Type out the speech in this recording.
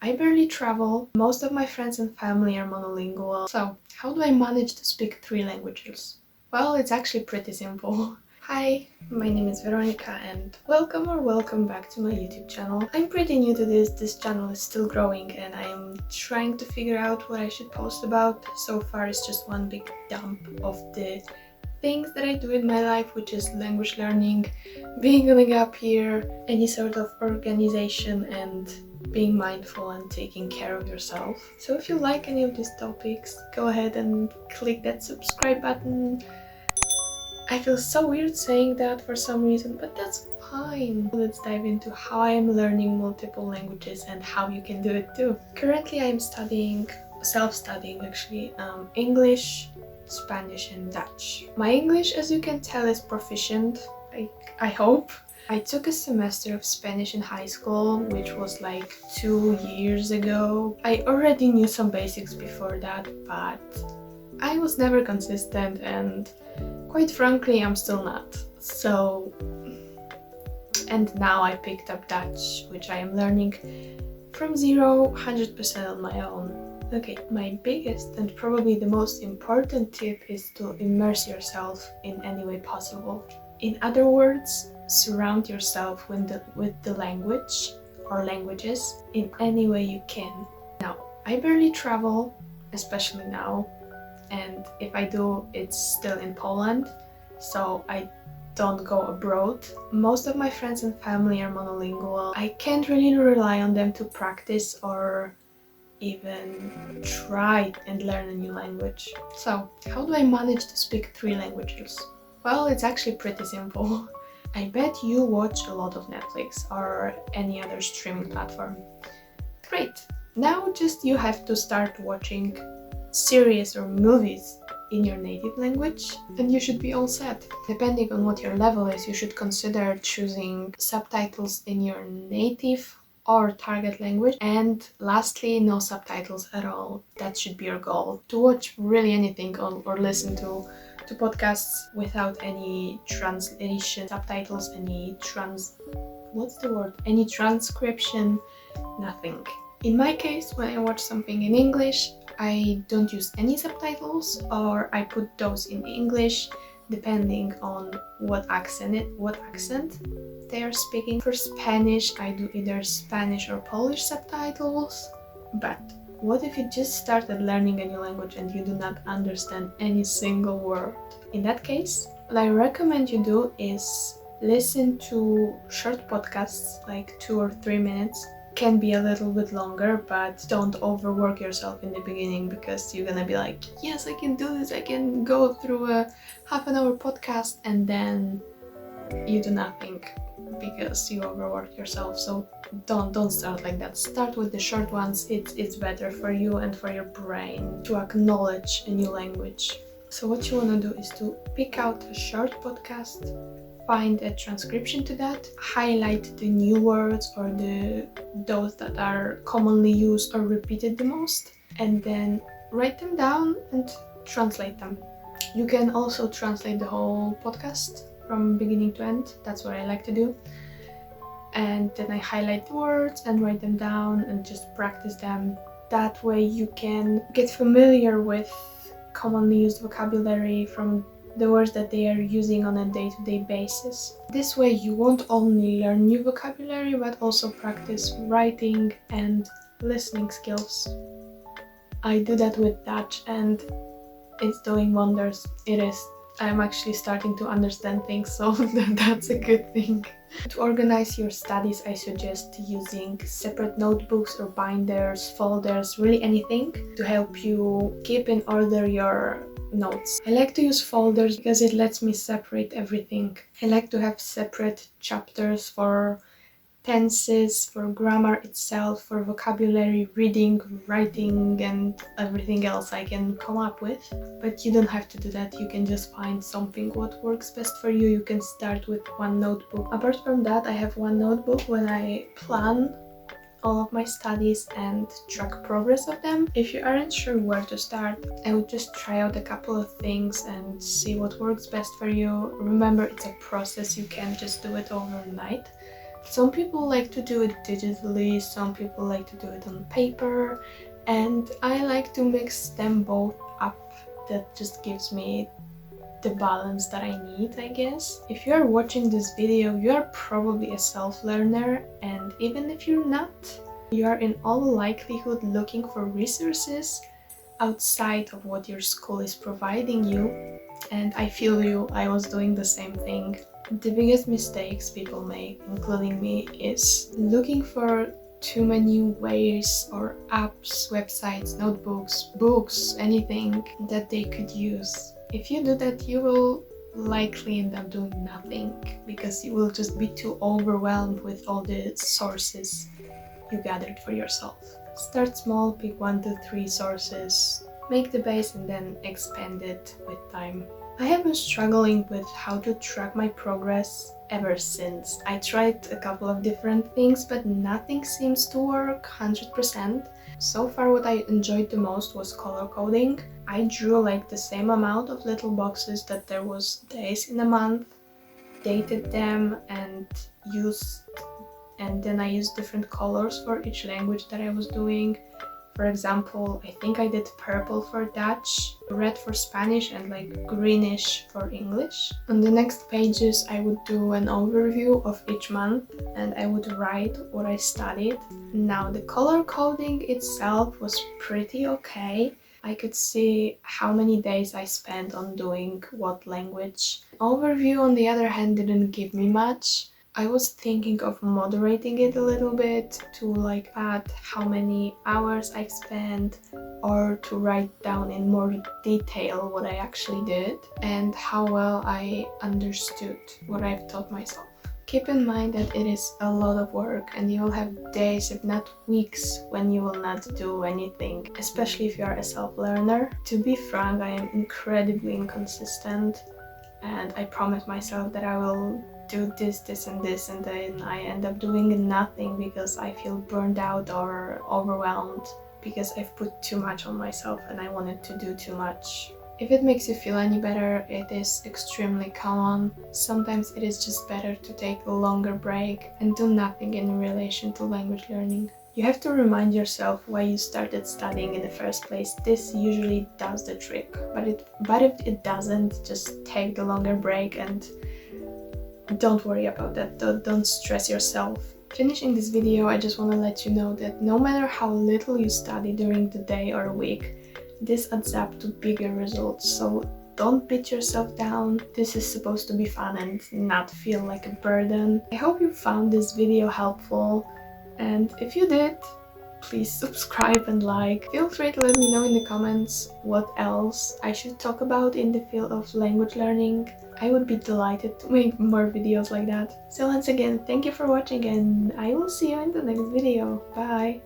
I barely travel. Most of my friends and family are monolingual. So, how do I manage to speak 3 languages? Well, it's actually pretty simple. Hi, my name is Veronica and welcome back to my YouTube channel. I'm pretty new to this channel is still growing and I'm trying to figure out what I should post about. So far it's just one big dump of the things that I do in my life, which is language learning, being on a gap year, any sort of organization and being mindful and taking care of yourself. So if you like any of these topics, go ahead and click that subscribe button. I feel so weird saying that for some reason, but that's fine. Let's dive into how I am learning multiple languages and how you can do it too. Currently I'm self-studying actually, English, Spanish and Dutch. My English, as you can tell, is proficient, I hope. I took a semester of Spanish in high school, which was like 2 years ago. I already knew some basics before that, but I was never consistent and quite frankly, I'm still not. And now I picked up Dutch, which I am learning from 100% on my own. Okay, my biggest and probably the most important tip is to immerse yourself in any way possible. In other words, surround yourself with the language or languages in any way you can. Now, I barely travel, especially now, and if I do, it's still in Poland, so I don't go abroad. Most of my friends and family are monolingual. I can't really rely on them to practice or even try and learn a new language. So, how do I manage to speak 3 languages? Well, it's actually pretty simple. I bet you watch a lot of Netflix or any other streaming platform. Great! Now just you have to start watching series or movies in your native language and you should be all set. Depending on what your level is, you should consider choosing subtitles in your native or target language, and lastly, no subtitles at all. That should be your goal. To watch really anything or listen to podcasts without any translation subtitles, any transcription, nothing. In my case, when I watch something in English, I don't use any subtitles, or I put those in English depending on what accent they are speaking. For Spanish, I do either Spanish or Polish subtitles. But what if you just started learning a new language and you do not understand any single word? In that case, what I recommend you do is listen to short podcasts, like 2 or 3 minutes. Can be a little bit longer, but don't overwork yourself in the beginning because you're gonna be like, yes, I can do this, I can go through a half-an-hour podcast, and then you do nothing because you overworked yourself. So don't start like that. Start with the short ones. It's better for you and for your brain to acknowledge a new language. So what you want to do is to pick out a short podcast, find a transcription to that, highlight the new words or those that are commonly used or repeated the most, and then write them down and translate them. You can also translate the whole podcast from beginning to end. That's what I like to do. And then I highlight the words and write them down and just practice them. That way you can get familiar with commonly used vocabulary from the words that they are using on a day-to-day basis. This way you won't only learn new vocabulary but also practice writing and listening skills. I do that with Dutch and it's doing wonders. It is. I'm actually starting to understand things, so that's a good thing. To organize your studies, I suggest using separate notebooks or binders, folders, really anything to help you keep in order your notes. I like to use folders because it lets me separate everything. I like to have separate chapters for tenses, for grammar itself, for vocabulary, reading, writing, and everything else I can come up with. But you don't have to do that. You can just find something what works best for you. You can start with one notebook. Apart from that, I have one notebook when I plan all of my studies and track progress of them. If you aren't sure where to start, I would just try out a couple of things and see what works best for you. Remember, it's a process. You can't just do it overnight. Some people like to do it digitally, some people like to do it on paper, and I like to mix them both up. That just gives me the balance that I need, I guess. If you're watching this video, you're probably a self-learner, and even if you're not, you are in all likelihood looking for resources outside of what your school is providing you. And I feel you, I was doing the same thing. The biggest mistakes people make, including me, is looking for too many ways or apps, websites, notebooks, books, anything that they could use. If you do that, you will likely end up doing nothing because you will just be too overwhelmed with all the sources you gathered for yourself. Start small, pick 1 to 3 sources, make the base and then expand it with time. I have been struggling with how to track my progress ever since. I tried a couple of different things, but nothing seems to work 100%. So far what I enjoyed the most was color coding. I drew like the same amount of little boxes that there was days in a month, dated them and then I used different colors for each language that I was doing. For example, I think I did purple for Dutch, red for Spanish, and like greenish for English. On the next pages, I would do an overview of each month and I would write what I studied. Now, the color coding itself was pretty okay. I could see how many days I spent on doing what language. Overview, on the other hand, didn't give me much. I was thinking of moderating it a little bit to like add how many hours I spent, or to write down in more detail what I actually did and how well I understood what I've taught myself. Keep in mind that it is a lot of work and you will have days, if not weeks, when you will not do anything, especially if you are a self-learner. To be frank, I am incredibly inconsistent and I promise myself that I will do this and this, and then I end up doing nothing because I feel burned out or overwhelmed because I've put too much on myself and I wanted to do too much. If it makes you feel any better, it is extremely common. Sometimes it is just better to take a longer break and do nothing in relation to language learning. You have to remind yourself why you started studying in the first place. This usually does the trick, but if it doesn't, just take the longer break and don't worry about that. Don't stress yourself. Finishing this video, I just want to let you know that no matter how little you study during the day or week, this adds up to bigger results. So don't beat yourself down. This is supposed to be fun and not feel like a burden. I hope you found this video helpful, and if you did, please subscribe and like. Feel free to let me know in the comments what else I should talk about in the field of language learning. I would be delighted to make more videos like that. So once again, thank you for watching and I will see you in the next video. Bye!